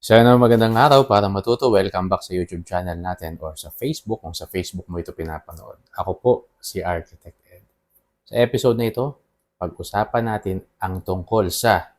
Sana magandang araw para matuto. Welcome back sa YouTube channel natin or sa Facebook kung sa Facebook mo ito pinapanood. Ako po si Architect Ed. Sa episode na ito, pag-usapan natin ang tungkol sa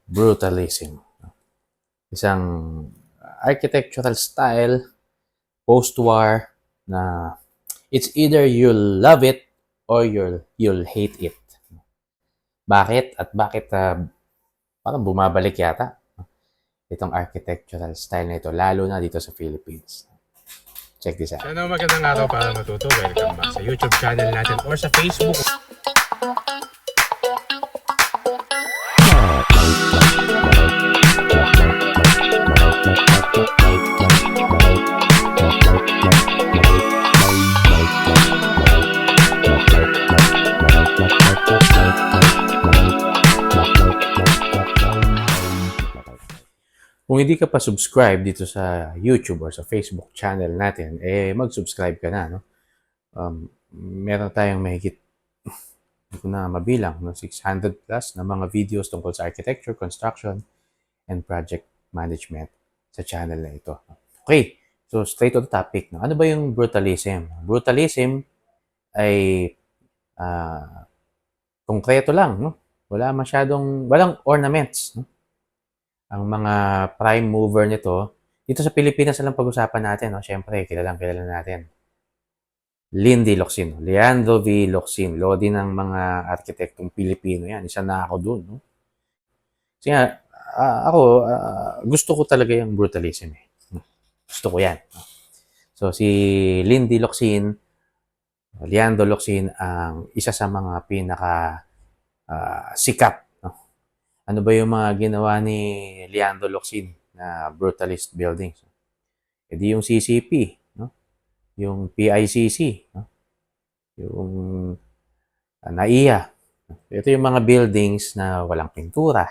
brutalism. Isang architectural style post-war na it's either you'll love it or you'll hate it. Bakit? At bakit parang bumabalik yata itong architectural style na ito, lalo na dito sa Philippines. Check this out. Sana magandang araw para matuto. Welcome back sa YouTube channel natin or sa Facebook. Kung hindi ka pa subscribe dito sa YouTube or sa Facebook channel natin, mag-subscribe ka na. No? Meron tayong mahigit, hindi ko na mabilang, 600 plus na mga videos tungkol sa architecture, construction, and project management sa channel na ito. Okay, so straight to the topic. No? Ano ba yung brutalism? Brutalism ay konkreto lang. No? Walang ornaments. No? Ang mga prime mover nito, dito sa Pilipinas na lang pag-usapan natin, no? Siyempre, kilala natin. Lindy Locsin, Leandro V. Locsin, lodi ng mga arkitektong Pilipino yan. Isa na ako dun. No? Kasi nga, gusto ko talaga yung brutalism. Gusto ko yan. So, si Lindy Locsin, Leandro Locsin, ang isa sa mga pinaka sikat. Ano ba yung mga ginawa ni Leandro Locsin na brutalist buildings? E di yung CCP, no? Yung PICC, no? Yung NAIA. Ito yung mga buildings na walang pintura.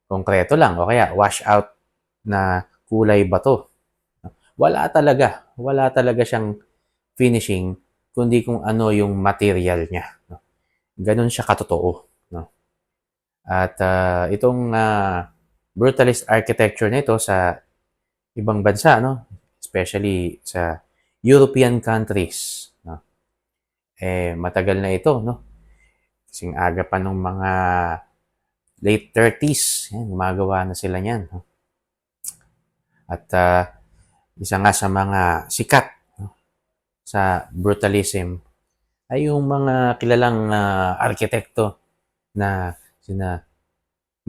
Konkreto lang, o kaya wash out na kulay bato. Wala talaga siyang finishing, kundi kung ano yung material niya. No? Ganon siya katotoo. At itong brutalist architecture nito sa ibang bansa, no? Especially sa European countries, no? Matagal na ito, no? Kasing aga pa nung mga late 30s, yan, gumagawa na sila niyan. No? At isa nga sa mga sikat, no? Sa brutalism ay yung mga kilalang arkitekto na sina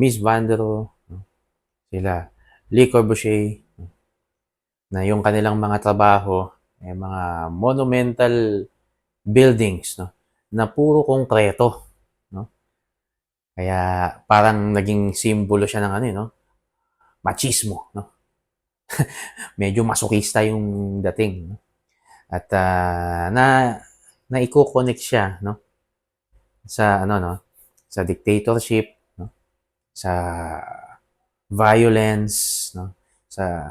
Mies van der Rohe, sila Le Corbusier, na yung kanilang mga trabaho ay mga monumental buildings, no, na puro konkreto, no. Kaya parang naging simbolo siya ng no, machismo, no. Medyo masokista yung dating, no? At na i-connect siya, no, sa sa dictatorship, no? Sa violence, no? Sa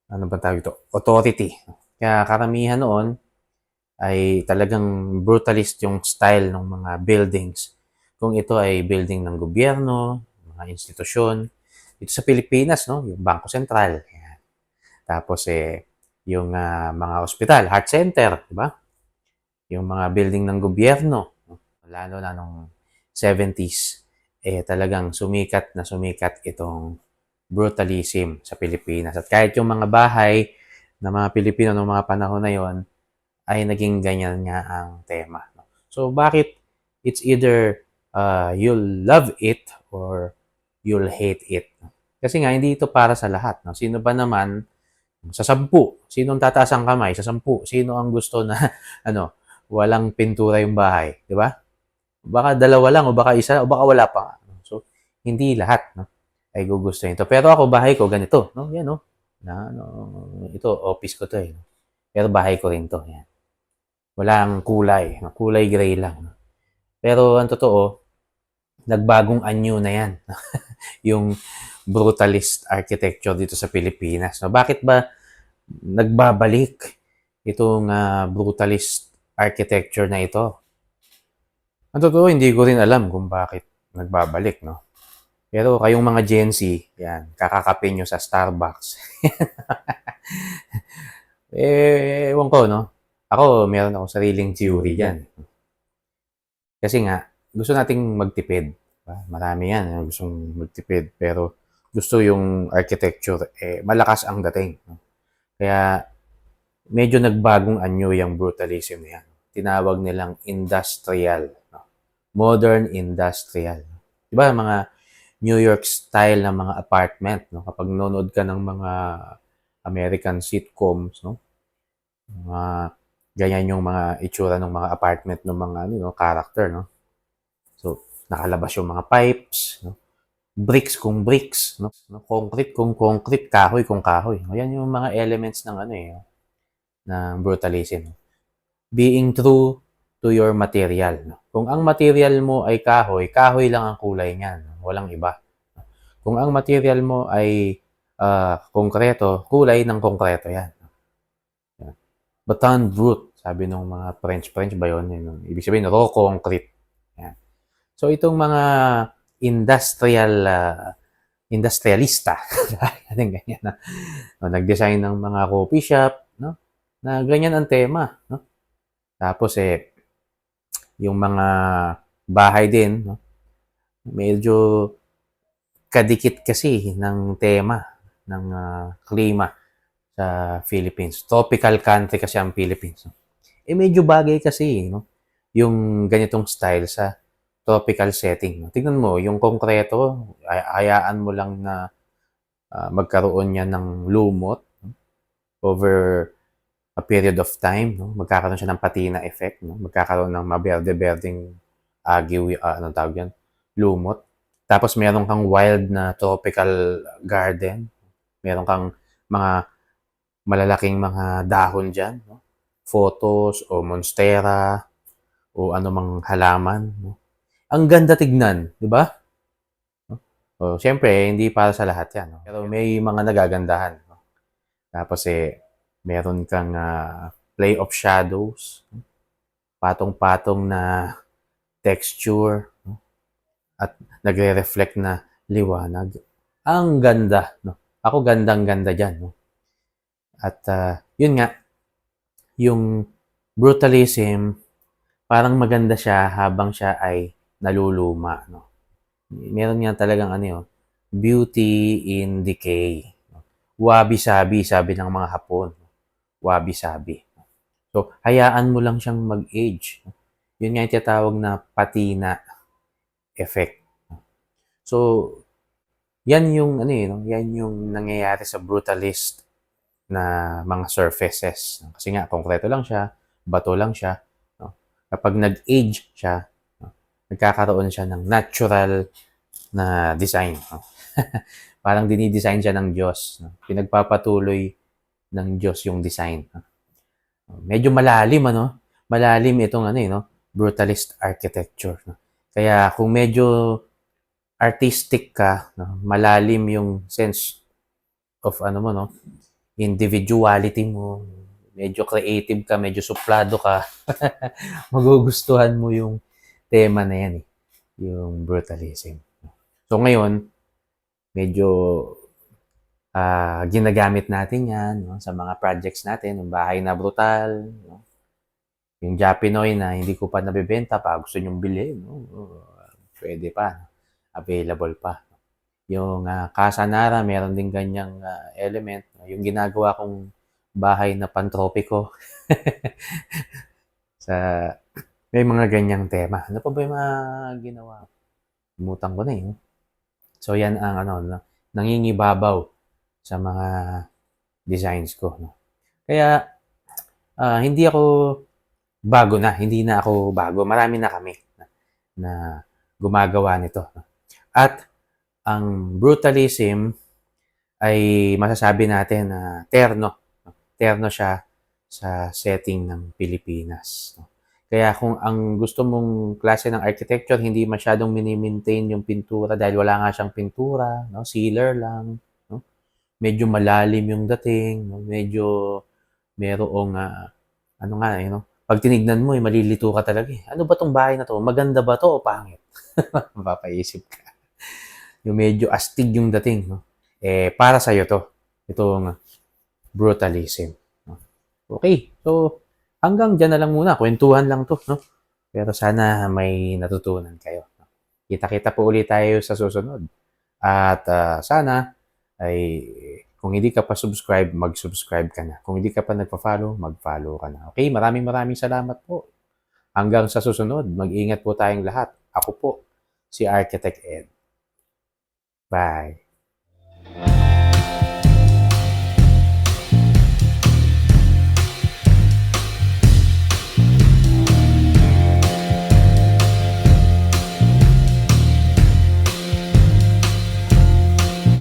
ano ba tawag ito? Authority. Kaya karamihan noon ay talagang brutalist yung style ng mga buildings. Kung ito ay building ng gobyerno, mga institusyon, ito sa Pilipinas, no? Yung Bangko Sentral. Yan. Tapos yung mga ospital, heart center, di ba? Yung mga building ng gobyerno, lalo na nung 70s, talagang sumikat itong brutalism sa Pilipinas. At kahit yung mga bahay ng mga Pilipino noong mga panahon na yon ay naging ganyan nga ang tema. So, bakit it's either you'll love it or you'll hate it? Kasi nga, hindi ito para sa lahat. No? Sino ba naman, sa 10, sinong tataas ang kamay? Sa 10, sino ang gusto na walang pintura yung bahay? Di ba? Baka dalawa lang, o baka isa, o baka wala pa. So, hindi lahat, no, ay gugustuhin ito. Pero ako, bahay ko, ganito. No? Yan, no? Ito, office ko to, No? Pero bahay ko rin to. Yan. Walang kulay. No? Kulay gray lang. No? Pero, ang totoo, nagbagong anyo na yan. Yung brutalist architecture dito sa Pilipinas. No? Bakit ba nagbabalik itong brutalist architecture na ito? Ang totoo, hindi ko rin alam kung bakit nagbabalik, no? Pero kayong mga Gen Z, yan, kakakape nyo sa Starbucks. Ewan ko, no? Ako, meron akong sariling theory dyan. Kasi nga, gusto nating magtipid. Diba? Marami yan, gustong magtipid. Pero gusto yung architecture, malakas ang dating. No? Kaya, medyo nagbagong anyo yung brutalism na yan. Tinawag nilang industrial. No? Modern industrial. Diba, mga New York style na mga apartment, no? Kapag nanonood ka ng mga American sitcoms, no? Mga ganyan yung mga itsura ng mga apartment ng mga ano, no, character, no? So, nakalabas yung mga pipes, no? Bricks kung bricks, no? Concrete kung concrete, kahoy kung kahoy. Ayan yung mga elements ng ano eh, ng brutalism. Being true to your material. No? Kung ang material mo ay kahoy, kahoy lang ang kulay niyan, no? Walang iba. Kung ang material mo ay konkreto, kulay ng konkreto yan. Baton brut, sabi ng mga French ba yun? Ibig sabihin, raw concrete. Yan. So, itong mga industrialista, ganyan na, no, nag-design ng mga coffee shop, no? Na ganyan ang tema, no? Tapos, yung mga bahay din, no? Medyo kadikit kasi ng tema ng klima sa Philippines. Tropical country kasi ang Philippines. Medyo bagay kasi, no? Yung ganitong style sa tropical setting. Tingnan mo, yung konkreto, hayaan mo lang na magkaroon niya ng lumot, no? Over a period of time. No? Magkakaroon siya ng patina effect. No? Magkakaroon ng maberde-berdeng agiw, anong tawag yan? Lumot. Tapos meron kang wild na tropical garden. Meron kang mga malalaking mga dahon dyan. No? Photos o monstera o anumang halaman. No? Ang ganda tignan, di ba? No? Siyempre, hindi para sa lahat yan. No? Pero may mga nagagandahan. No? Tapos meron kang play of shadows, no? Patong-patong na texture, no? At nagre-reflect na liwanag. Ang ganda. No? Ako gandang-ganda dyan. No? At yun nga, yung brutalism, parang maganda siya habang siya ay naluluma. No? Meron nga talagang ano yun, beauty in decay. No? Wabi-sabi, sabi ng mga Hapon. Wabi-sabi. So, hayaan mo lang siyang mag-age. Yun nga yung tinatawag na patina effect. So, yan yung ano no? Yan yung nangyayari sa brutalist na mga surfaces. Kasi nga, konkreto lang siya, bato lang siya. No? Kapag nag-age siya, no? Nagkakaroon siya ng natural na design. No? Parang dinidesign siya ng Diyos. No? Pinagpapatuloy ng Diyos yung design. No? Medyo malalim, ano? Malalim itong ano, no? Brutalist architecture. No? Kaya kung medyo artistic ka, no? Malalim yung sense of ano mo, no? Individuality mo, medyo creative ka, medyo suplado ka, magugustuhan mo yung tema na yan, yung brutalism. So ngayon, medyo ginagamit natin yan, no, sa mga projects natin, yung bahay na brutal, no, yung Japinoy na hindi ko pa nabibenta pa, gusto nyong bilhin, no, pwede pa, available pa. Yung Casa Nara, meron din ganyang element. Yung ginagawa kong bahay na pantropiko. sa May mga ganyang tema. Ano pa ba yung mga ginawa? Limutan ko na eh. So yan ang nangingibabaw sa mga designs ko. No? Kaya hindi ako bago na. Hindi na ako bago. Marami na kami na gumagawa nito. No? At ang brutalism ay masasabi natin na terno. Terno siya sa setting ng Pilipinas. Kaya kung ang gusto mong klase ng architecture, hindi masyadong mini-maintain yung pintura dahil wala nga siyang pintura, no? Sealer lang. No? Medyo malalim yung dating. No? Medyo merong, ano nga, no? Pag tinignan mo, malilito ka talaga. Ano ba tong bahay na to? Maganda ba to o pangit? Mapapaisip ka. yung medyo astig yung dating, no? Para sa'yo to. Itong brutalism. No? Okay, so hanggang dyan na lang muna. Kwentuhan lang to, no? Pero sana may natutunan kayo. No? Kita-kita po ulit tayo sa susunod. At sana ay kung hindi ka pa subscribe, mag-subscribe ka na. Kung hindi ka pa nagpa-follow, mag-follow ka na. Okay, maraming salamat po. Hanggang sa susunod, mag-ingat po tayong lahat. Ako po, si Architect Ed. Bye.